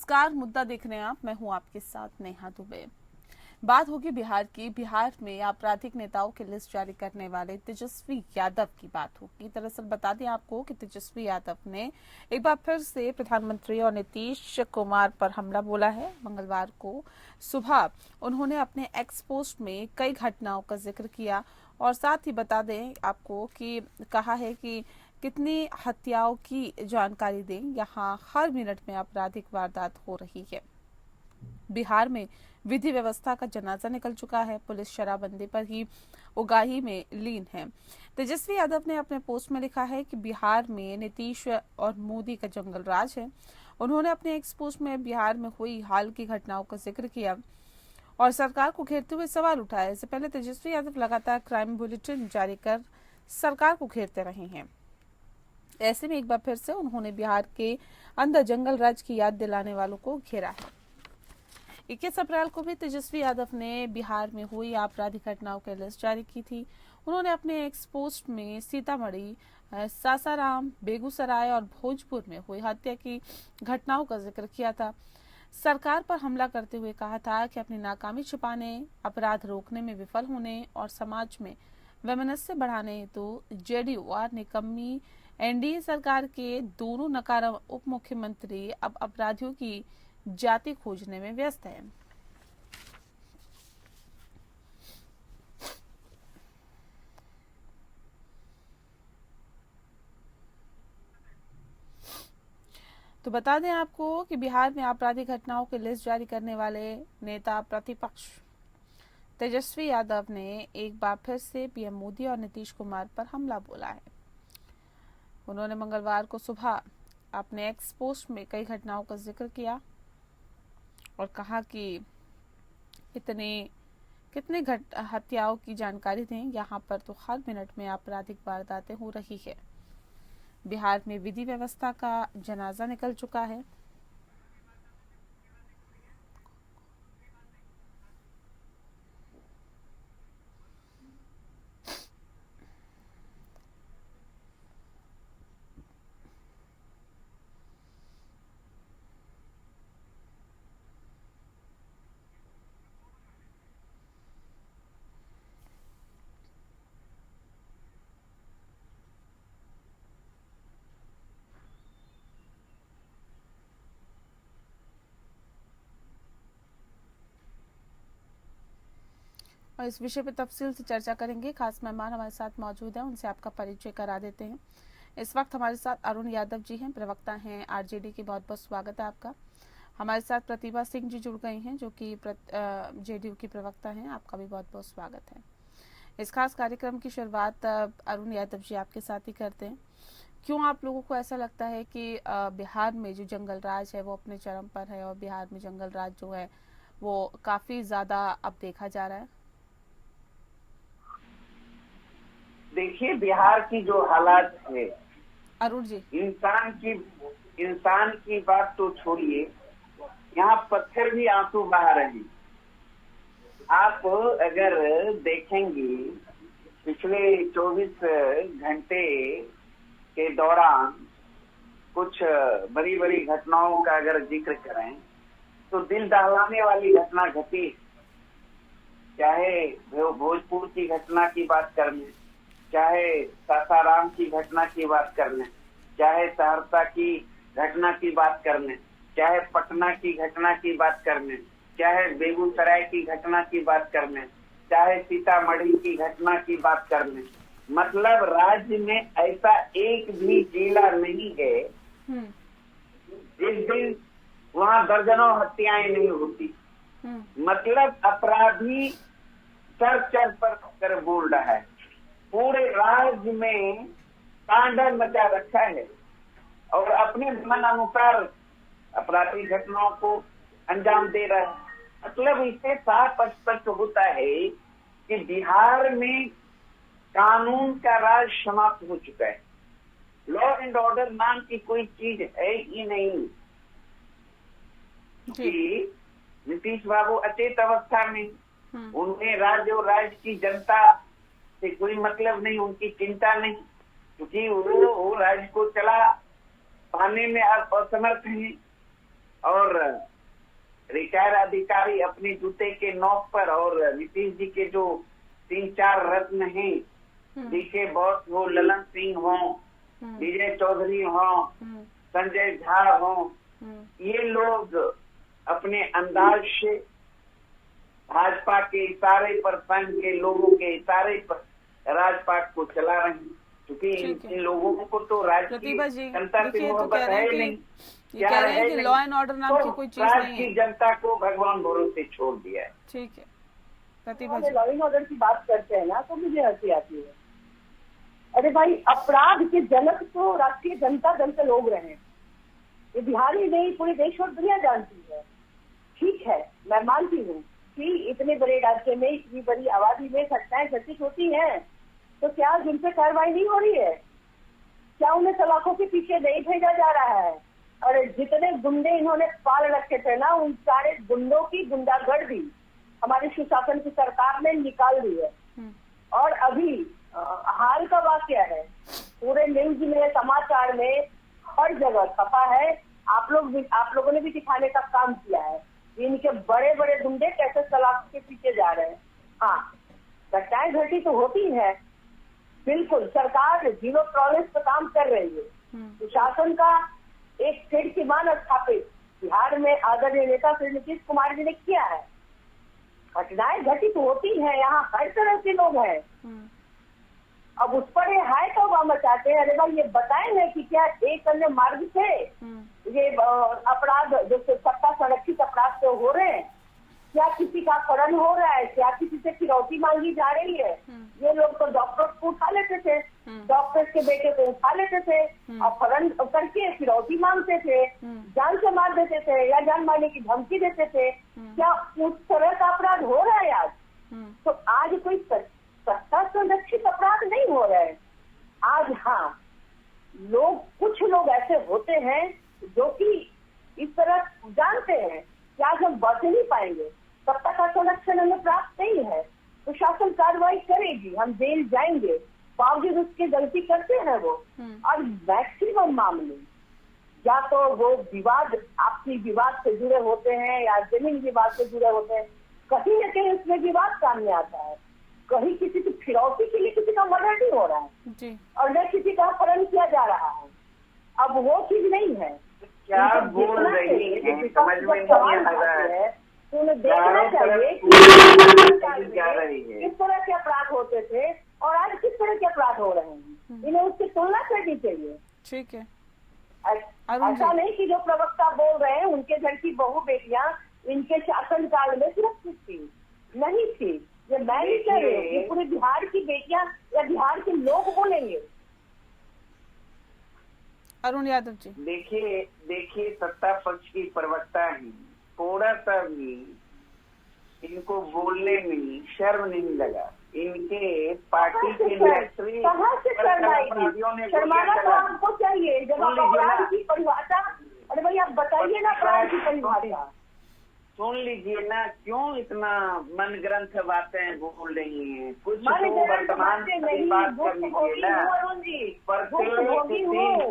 नमस्कार, मुद्दा देख रहे हैं आप। मैं हूं आपके साथ नेहा दुबे। बात होगी बिहार की। बिहार में आपराधिक नेताओं की लिस्ट जारी करने वाले तेजस्वी यादव की बात होगी। दरअसल बता दें आपको कि तेजस्वी यादव ने एक बार फिर से प्रधानमंत्री और नीतीश कुमार पर हमला बोला है। मंगलवार को सुबह उन्होंने अपने एक्स पोस्ट में कई घटनाओं का जिक्र किया और साथ ही बता दें आपको कि कहा है कि कितनी हत्याओं की जानकारी दें, यहाँ हर मिनट में आपराधिक वारदात हो रही है। बिहार में विधि व्यवस्था का जनाजा निकल चुका है। पुलिस शराबबंदी पर ही उगाही में लीन है। तेजस्वी यादव ने अपने पोस्ट में लिखा है कि बिहार में नीतीश और मोदी का जंगल राज है। उन्होंने अपने एक्स पोस्ट में बिहार में हुई हाल की घटनाओं का जिक्र किया और सरकार को घेरते हुए सवाल उठाया। इससे पहले तेजस्वी यादव लगातार क्राइम बुलेटिन जारी कर सरकार को घेरते रहे हैं। ऐसे में एक बार फिर से उन्होंने बिहार के अंदर जंगल राज की याद दिलाने वालों को घेरा है। 21 अप्रैल को भी तेजस्वी यादव ने बिहार में हुई आपराधिक घटनाओं की लिस्ट जारी की थी। उन्होंने अपने एक्स पोस्ट में सीतामढ़ी, सासाराम, बेगूसराय और भोजपुर में हुई हत्या की घटनाओं का जिक्र किया था। सरकार पर हमला करते हुए कहा था कि अपनी नाकामी छिपाने, अपराध रोकने में विफल होने और समाज में वैमनस्य बढ़ाने हेतु जेडीयू और निकम्मी एनडीए सरकार के दोनों नकारा उप मुख्यमंत्री अब अपराधियों की जाति खोजने में व्यस्त है। तो बता दें आपको कि बिहार में आपराधिक घटनाओं की लिस्ट जारी करने वाले नेता प्रतिपक्ष तेजस्वी यादव ने एक बार फिर से पीएम मोदी और नीतीश कुमार पर हमला बोला है। उन्होंने मंगलवार को सुबह अपने एक्स पोस्ट में कई घटनाओं का जिक्र किया और कहा कि कितने हत्याओं की जानकारी दें, यहाँ पर तो हर मिनट में आपराधिक वारदातें हो रही है। बिहार में विधि व्यवस्था का जनाजा निकल चुका है। और इस विषय पर तफसील से चर्चा करेंगे। खास मेहमान हमारे साथ मौजूद हैं, उनसे आपका परिचय करा देते हैं। इस वक्त हमारे साथ अरुण यादव जी हैं, प्रवक्ता हैं आरजेडी की। बहुत बहुत स्वागत है आपका। हमारे साथ प्रतिभा सिंह जी जुड़ गई हैं, जो कि जेडीयू की प्रवक्ता हैं। आपका भी बहुत बहुत स्वागत है। इस खास कार्यक्रम की शुरुआत अरुण यादव जी आपके साथ ही करते हैं। क्यों आप लोगों को ऐसा लगता है कि बिहार में जो जंगल राज है वो अपने चरम पर है और बिहार में जंगल राज जो है वो काफी ज्यादा अब देखा जा रहा है? देखिए, बिहार की जो हालात है, अरुण जी, इंसान की बात तो छोड़िए, यहाँ पत्थर भी आंसू बहा रहे हैं। आप अगर देखेंगे पिछले 24 घंटे के दौरान कुछ बड़ी बड़ी घटनाओं का अगर जिक्र करें तो दिल दहलाने वाली घटना घटी। चाहे भोजपुर की घटना की बात कर लें, चाहे सासाराम की घटना की बात कर लें, चाहे सहरसा की घटना की बात कर लें, चाहे पटना की घटना की बात कर लें, चाहे बेगूसराय की घटना की बात कर लें, चाहे सीतामढ़ी की घटना की बात कर लें, मतलब राज्य में ऐसा एक भी जिला नहीं है जिस दिन वहाँ दर्जनों हत्याएं नहीं होती। मतलब अपराधी चर चर पर कर बोल रहा है। पूरे राज्य में तांडव मचा रखा है और अपने मन अनुसार अपराधी घटनाओं को अंजाम दे रहा है। मतलब इससे साफ स्पष्ट होता है कि बिहार में कानून का राज समाप्त हो चुका है। लॉ एंड ऑर्डर नाम की कोई चीज है ही नहीं। कि नीतीश बाबू अचेत अवस्था में, उन्हें राज्य और राज्य की जनता से कोई मतलब नहीं, उनकी चिंता नहीं, क्योंकि वो राज्य को चला पाने में असमर्थ हैं। और रिटायर अधिकारी अपने जूते के नोक पर, और नीतीश जी के जो 3-4 रत्न हैं, डीके बॉस हो, ललन सिंह हो, विजय चौधरी हो, संजय झा हो, ये लोग अपने अंदाज से भाजपा के इशारे पर, संघ के लोगों के इशारे पर राजपाट को चला रहे हैं। क्योंकि इन लोगों को तो राष्ट्रीय जनता से मोहब्बत है नहीं, क्या कह रहे हैं कि लॉ एंड ऑर्डर नाम की कोई चीज नहीं है, जनता को भगवान भरोसे छोड़ दिया है। ठीक है प्रतिभा जी, लॉ एंड ऑर्डर की बात करते हैं ना तो मुझे हंसी आती है। अरे भाई, अपराध के जनक तो राष्ट्रीय जनता दल के लोग रहे, ये बिहार ही नहीं पूरे देश और दुनिया जानती है। ठीक है, मैं मानती हूँ कि इतने बड़े राज्य में, इतनी बड़ी आबादी में घटनाएं घटित होती हैं, तो क्या जिन पे कार्रवाई नहीं हो रही है? क्या उन्हें सलाखों के पीछे नहीं भेजा जा रहा है? और जितने गुंडे इन्होंने पाल रखे थे ना, उन सारे गुंडों की गुंडागर्दी हमारे सुशासन की सरकार ने निकाल दी है। और अभी हाल का वाक्य है, पूरे न्यूज में, समाचार में, हर जगह छपा है। आप लोगों ने भी दिखाने का काम किया है, इनके बड़े बड़े गुंडे कैसे सलाखों के पीछे जा रहे हैं। हाँ, घटनाएं घटी तो होती है, बिल्कुल सरकार जीरो टॉलरेंस पर काम कर रही है। सुशासन का एक कीर्तिमान स्थापित बिहार में आदरणीय नेता श्री नीतीश कुमार जी ने किया है। घटनाएं घटित होती है, यहाँ हर तरह के लोग हैं। अब उस पर ये हाय तौबा मचाते हैं। अरे भाई, ये बताए ना कि क्या एक अन्य मार्ग से ये अपराध जो सत्ता संरक्षित अपराध से हो रहे हैं, क्या किसी का अपहरण हो रहा है, क्या किसी से फिरौती मांगी जा रही है? ये लोग तो डॉक्टर को उठा लेते थे, डॉक्टर के बेटे को उठा लेते थे, अपहरण करके फिरौती मांगते थे, जान से मार देते थे या जान मारने की धमकी देते थे। क्या उस तरह का अपराध हो रहा है आज? तो आज कोई सत्ता संरक्षित अपराध नहीं हो रहा है आज। हाँ, कुछ लोग ऐसे होते हैं जो कि इस तरह जानते हैं कि आज हम बच नहीं पाएंगे, सत्ता का संरक्षण हमें प्राप्त नहीं है, तो शासन कार्रवाई करेगी, हम जेल जाएंगे, बावजूद उसकी गलती करते हैं वो। और मैक्सिमम मामले या तो वो विवाद, आपसी विवाद से जुड़े होते हैं या जमीन विवाद से जुड़े होते हैं, कहीं न कहीं उसमें विवाद सामने आता है। कहीं किसी की फिरौती के लिए किसी का मर्डर नहीं हो रहा है जी, और न किसी का अपहरण किया जा रहा है। अब वो चीज नहीं है। क्या बोल रही है समझ में नहीं आ रहा है। तो उन्हें देखना चाहिए कि किस तरह के अपराध होते थे और आज किस तरह के अपराध हो रहे हैं, इन्हें उसकी तुलना करनी चाहिए। ठीक है, ऐसा नहीं कि जो प्रवक्ता बोल रहे हैं उनके घर की बहू बेटियां इनके शासन काल में सुरक्षित थी, नहीं थी। ये मैं नहीं कह रही हूँ, ये पूरे बिहार की बेटियां या बिहार के लोग बोलेंगे। अरुण यादव जी, देखिए सत्ता पक्ष की प्रवक्ता ही थोड़ा सा भी इनको बोलने में शर्म नहीं लगा। इनके पार्टी के नेत्री कहाँ से शर्माना तो आपको चाहिए जब आप अपराध की परिभाषा। अरे भाई, आप बताइए ना अपराध की परिभाषा। सुन लीजिए ना, क्यों इतना मन ग्रंथ बातें बोल रही हैं? कुछ तो वर्तमान की बात कर लीजिए ना।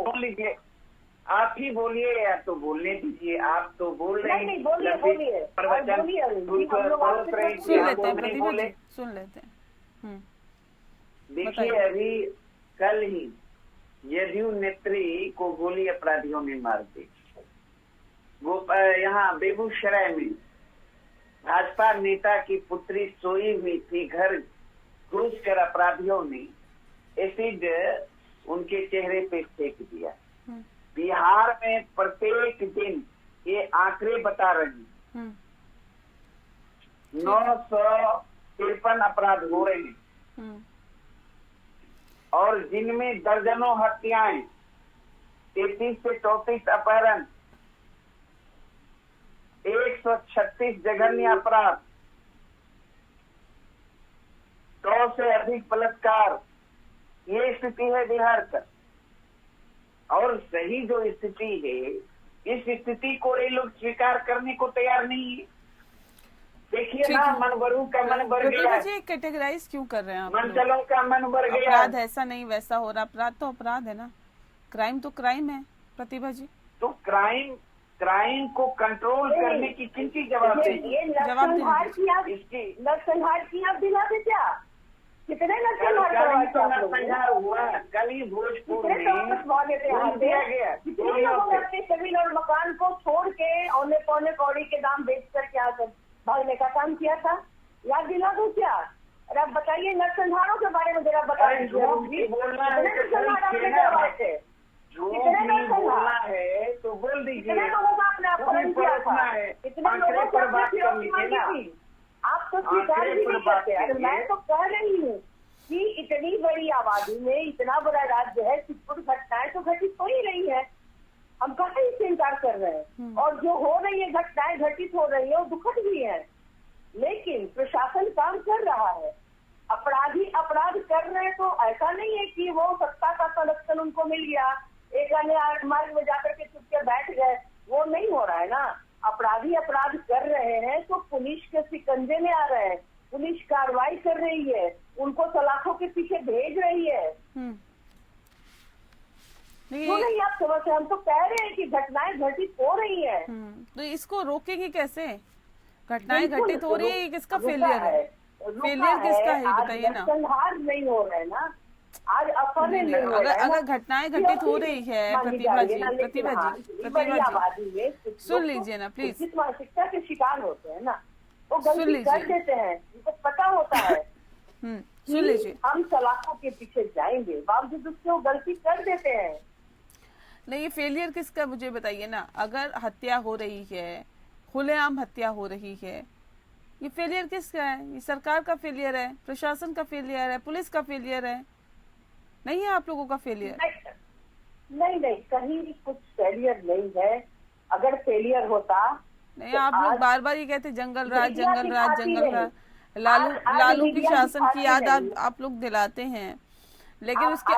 सुन लीजिए, आप ही बोलिए या तो बोलने दीजिए। आप तो बोल रहे हैं, प्रवचन सुन लेते हैं। देखिए, अभी कल ही जदयू नेत्री को गोली अपराधियों ने मार दी। वो यहाँ बेगूसराय में भाजपा नेता की पुत्री सोई हुई थी, घर घुस कर अपराधियों ने एसिड उनके चेहरे पे फेंक दिया। बिहार में प्रत्येक दिन ये आंकड़े बता रहे हैं 953 अपराध हो रहे हैं और जिनमें दर्जनों हत्याएं, 33 से 34 अपहरण, 136 जघन्य अपराध, 100 से अधिक बलात्कार। ये स्थिति है बिहार का। और सही जो स्थिति है, इस स्थिति को ये लोग स्वीकार करने को तैयार नहीं है। देखिए ना, मनबरू का मन बढ़ गया। जी, कैटेगराइज क्यों कर रहे हैं आप? मनचलों का मन बढ़ गया। अपराध ऐसा नहीं वैसा हो रहा। अपराध तो अपराध है ना, क्राइम तो क्राइम है। प्रतिभा जी, तो क्राइम क्राइम को कंट्रोल करने की किनकी जवाबदेही? ये नरसंहार की आप इसकी नरसंहार की आप दिलाते क्या? कितने कल नरसंहार कल ही तो करवाए आप लोगों ने? नरसंहार हुआ, कल ही भोजपुर कितने में लोग वाले थे यहाँ बोल दिया पे? गया कितने लोगों ने अपने जमीन और मकान को छोड़ के औने पौने कौड़ी के दाम बेच कर क्या भागने का काम किया था? याद दिला दूं क्या? अरे आप बताइए नरसंहारों के बारे में जरा बता अरे दीजिए। झूठ नहीं बोलना है कितने तो नरसंहार आपने कहना करवाए थे? झूठ कितने नहीं बोलना नरसंहार? है तो बोल दीजिए। कितने लोगों का आपने अपहरण तुम्हें किया परोसना था? है, कितने आंकड़े लोगों पर को बात आपने कर फिरौती लीजिए मांगी ना। थी? आप तो स्वीकार आंकड़े भी पर नहीं बात करते। अरे कीजिए। मैं तो कह रही हूँ कि इतनी बड़ी आबादी में इतना बड़ा राज्य है, छिटपुट घटनाएं तो घटित हो ही रही है। हम कहाँ इससे इनकार कर रहे हैं? और जो हो रही है घटनाएं घटित हो रही है वो दुखद भी है, लेकिन प्रशासन काम कर रहा है। अपराधी अपराध कर रहे हैं तो ऐसा नहीं है कि वो सत्ता का संरक्षण उनको मिल गया, एक अन्य मार्ग में जाकर के चुपके बैठ गए, वो नहीं हो रहा है ना। अपराधी अपराध कर रहे हैं तो पुलिस के शिकंजे में आ रहे हैं, पुलिस कार्रवाई कर रही है, उनको सलाखों के पीछे भेज रही है। क्यों नहीं आप समझते? हम तो कह रहे हैं कि घटनाएं घटित हो रही है। तो इसको रोकेंगे कैसे? घटनाएं बिल्कुल, घटित हो रही है, ये किसका रुका फेलियर है? रुका फेलियर किसका है, आज बताइए ना। नरसंहार नहीं हो रहे ना, आज अपहरण नहीं, नहीं हो रहा है ना। अगर घटनाएं घटित हो रही है, प्रतिभा जी, आबादी में कुछ सुन लोग लीजिए ना प्लीज। उचित मानसिकता के शिकार होते हैं ना, वो सुन गलती लीजिए। कर देते हैं, उनको पता होता है सुन लीजिए। हम सलाखों के पीछे जाएंगे, बावजूद उसके वो गलती कर देते हैं। नहीं, ये फेलियर किसका मुझे बताइए ना। अगर हत्या हो रही है, खुलेआम हत्या हो रही है, ये फेलियर किसका है? ये सरकार का फेलियर है, प्रशासन का फेलियर है, पुलिस का फेलियर है? नहीं है आप लोगों का फेलियर? नहीं, कहीं कुछ फेलियर नहीं है। अगर फेलियर होता नहीं, तो आप लोग बार बार ये कहते जंगल राज, जंगल राज, जंगल राज। लालू की शासन की याद आप लोग दिलाते हैं, लेकिन उसके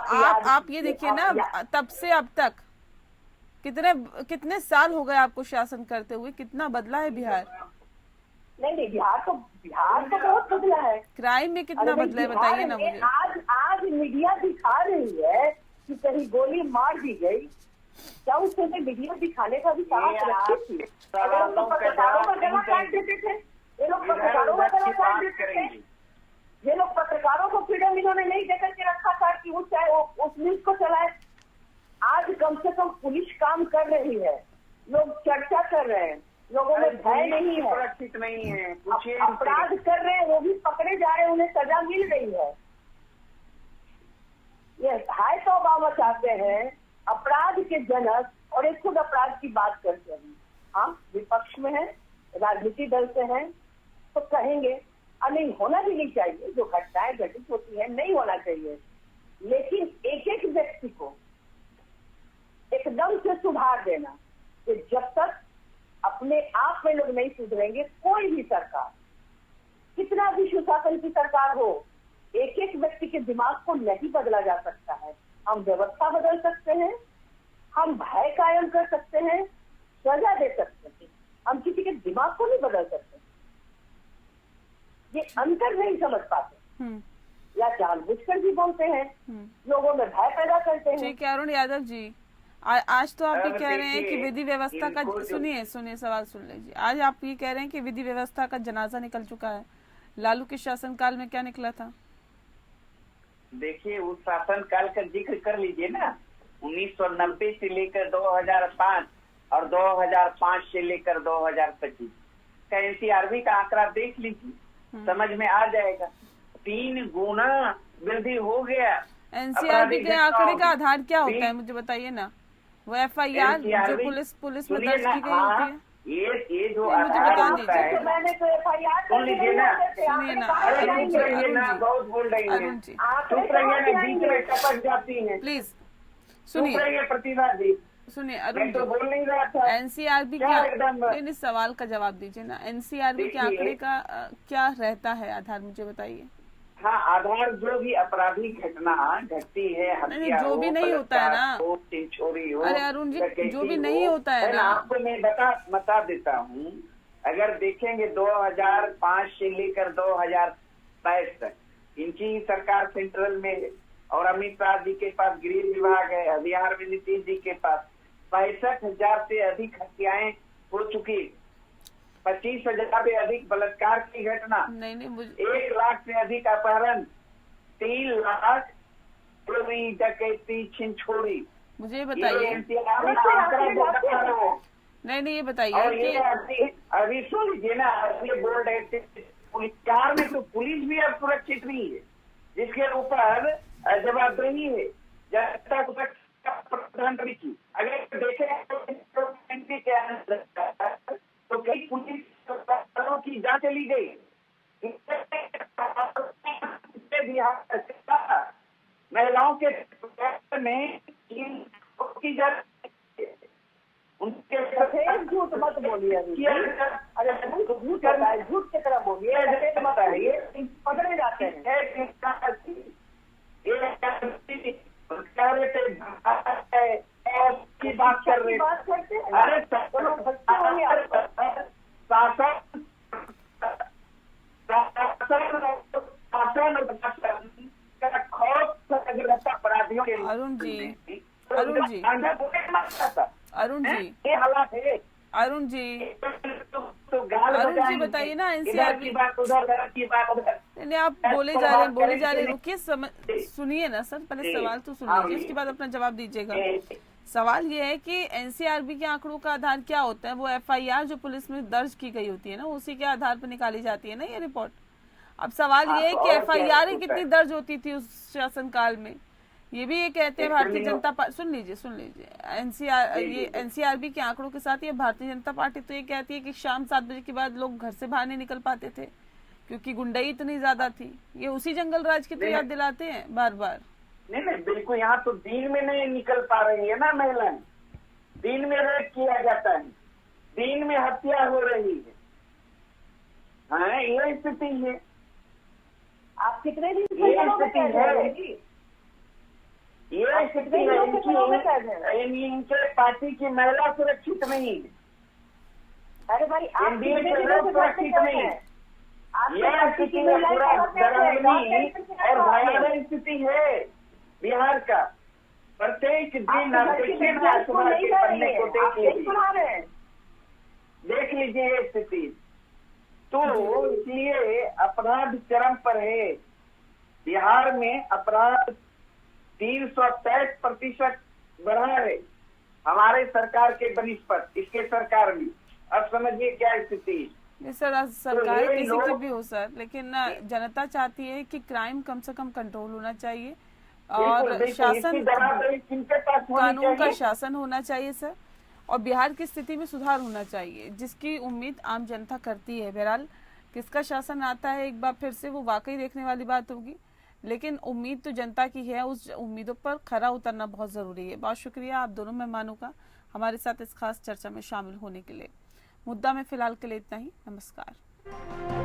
आप ये देखिए ना, तब से अब तक कितने साल हो गए आपको शासन करते हुए, कितना बदला है बिहार? नहीं, बिहार तो बहुत बदला है। क्राइम में कितना बदला है, बताइए ना मुझे। आज मीडिया दिखा रही है कि कहीं गोली मार दी गई, क्या उससे मीडिया दिखाने का भी साहस रखती थी? अगर हम लोग पत्रकारों का गला काट देते थे, ये लोग पत्रकारों का गला काट देते थे। ये लोग पत्रकारों को फ्रीडम इन्होंने नहीं देकर के रखा था कि वो चाहे उस न्यूज को चलाए। आज कम से कम पुलिस काम कर रही है, लोग चर्चा कर रहे हैं, लोगों में भय नहीं है, सुरक्षित नहीं है, अपराध कर रहे हैं वो भी पकड़े जा रहे हैं, उन्हें सजा मिल रही है। ये हाय तौबा मचाते हैं अपराध के जनक, और एक खुद अपराध की बात करते हैं। हाँ, विपक्ष में है, राजनीतिक दल से हैं, तो कहेंगे नहीं होना भी नहीं चाहिए, जो घटनाएं घटित होती है नहीं होना चाहिए, लेकिन एक एक व्यक्ति को एकदम से सुधार देना, कि जब तक अपने आप में लोग नहीं सुधरेंगे, कोई भी सरकार, कितना भी सुशासन की सरकार हो, एक एक व्यक्ति के दिमाग को नहीं बदला जा सकता है। हम व्यवस्था बदल सकते हैं, हम भय कायम कर सकते हैं, सजा दे सकते हैं, हम किसी के दिमाग को नहीं बदल सकते। ये अंतर नहीं समझ पाते, या जानबूझकर भी बोलते हैं, लोगों में भय पैदा करते हैं। ठीक है अरुण यादव जी, आज तो आप ये कह रहे हैं कि विधि व्यवस्था का, सुनिए सवाल सुन लीजिए। आज आप ये कह रहे हैं कि विधि व्यवस्था का जनाजा निकल चुका है। लालू के शासनकाल में क्या निकला था? देखिए, उस शासनकाल का जिक्र कर लीजिए ना। 1990 से लेकर 2005 और 2005 से लेकर 2025 का एनसीआरबी का आंकड़ा देख लीजिए, समझ में आ जाएगा। 3 गुना वृद्धि हो गया। एनसीआरबी के आंकड़े का आधार क्या होता है, मुझे बताइए ना। वो एफआईआर जो पुलिस में दर्ज की गई होती है, ये जो मुझे बता दीजिए। मैंने तो एफआईआर सुन लीजिए ना, सुनिए ना, अरुण जी बहुत बोल रही है, अरुण जी चुप रहिए ना, बीच में टपक जाती है। प्लीज चुप रहिए प्रतिभा जी, सुनिए। मैं अरुण तो बोल नहीं रहा था। एनसीआरबी क्या एकदम नहीं, सवाल का जवाब दीजिए ना। एनसीआरबी के आंकड़े का क्या रहता है आधार, मुझे बताइए। हाँ, आधार जो भी अपराधी घटना घटती है, हत्या जो भी नहीं होता है ना, चोरी हो, अरे अरुण जी, जो भी नहीं होता है ना, आपको मैं बता देता हूँ। अगर देखेंगे 2005 से लेकर 2022 तक इनकी ही सरकार सेंट्रल में है, और अमित शाह जी के पास गृह विभाग है, बिहार में नीतीश जी के पास 65,000 से अधिक हत्याएं हो चुकी, 25,000 से अधिक बलात्कार की घटना, नहीं मुझे 1 लाख से अधिक अपहरण, 3 लाख चोरी डकैती छिनछोड़ी। मुझे ये ये बताइए, NCR में आंकड़ा बता रहा है। नहीं ये और बताइए ये कि अभी सुन लीजिए ना, अभी बोल रहे थे पुलिस बिहार में तो पुलिस भी अब सुरक्षित नहीं है, जिसके ऊपर जवाबदेही है जनता प्रधानमंत्री की। अगर देखें तो एमपी के अंदर तो कई पुलिस की जांच चली गई, महिलाओं के में की उनके सफेद झूठ मत बोलिए अभी। अरे झूठ करना है, झूठ की तरह बोलिए, सफेद मत है, पकड़े जाते हैं। की बात कर रहे बात करते हैं। अरे अपराधियों के अरुण जी ये हालात है। अरुण जी तो गाल अरुण जी बजाएंगे। बताइए ना, इधर एनसीआर की बात उधर, उधर की बात उधर। नहीं आप बोले जा रहे रुकिए, सुनिए ना सर, पहले सवाल तो सुन लीजिए, उसके बाद अपना जवाब दीजिएगा। सवाल ये है कि एनसीआरबी के आंकड़ों का आधार क्या होता है? वो एफआईआर जो पुलिस में दर्ज की गई होती है ना, उसी के आधार पर निकाली जाती है ना ये रिपोर्ट। अब सवाल ये है कि एफआईआर कितनी दर्ज होती थी उस शासनकाल में? ये भी ये कहते हैं भारतीय जनता पार्टी, सुन लीजिए एनसीआरबी के आंकड़ों के साथ ये भारतीय जनता पार्टी तो ये कहती है कि शाम 7 बजे के बाद लोग घर से बाहर नहीं निकल पाते थे क्योंकि गुंडाई इतनी ज्यादा थी। ये उसी जंगल राज की तो याद दिलाते हैं बार बार। नहीं बिल्कुल, यहाँ तो दिन में नहीं निकल पा रही है ना महिलाएं, दिन में रेप किया जाता है, दिन में हत्या हो रही है। हाँ, ये स्थिति है। आप कितने दिन से ये स्थिति है, ये स्थिति है इनके पार्टी की महिला सुरक्षित नहीं है। अरे भाई आप एनडीए के लोग सुरक्षित नहीं है। यह स्थिति है, पूरा डरावनी और भयावह स्थिति है बिहार का। प्रत्येक दिन देख लीजिए ये स्थिति। तो इसलिए अपराध चरम पर है। बिहार में अपराध 323% बढ़ा है हमारे सरकार के बनिश पर, इसके सरकार में। अब समझिए क्या स्थिति है। नहीं सर, सरकार किसी की भी हो सर, लेकिन जनता चाहती है कि क्राइम कम से कम कंट्रोल होना चाहिए और शासन, कानून का शासन होना चाहिए सर, और बिहार की स्थिति में सुधार होना चाहिए, जिसकी उम्मीद आम जनता करती है। बहरहाल किसका शासन आता है एक बार फिर से वो वाकई देखने वाली बात होगी, लेकिन उम्मीद तो जनता की है। उस उम्मीदों पर खरा उतरना बहुत जरूरी है। बहुत शुक्रिया आप दोनों मेहमानों का हमारे साथ इस खास चर्चा में शामिल होने के लिए। मुद्दा में फिलहाल के लिए इतना ही। नमस्कार।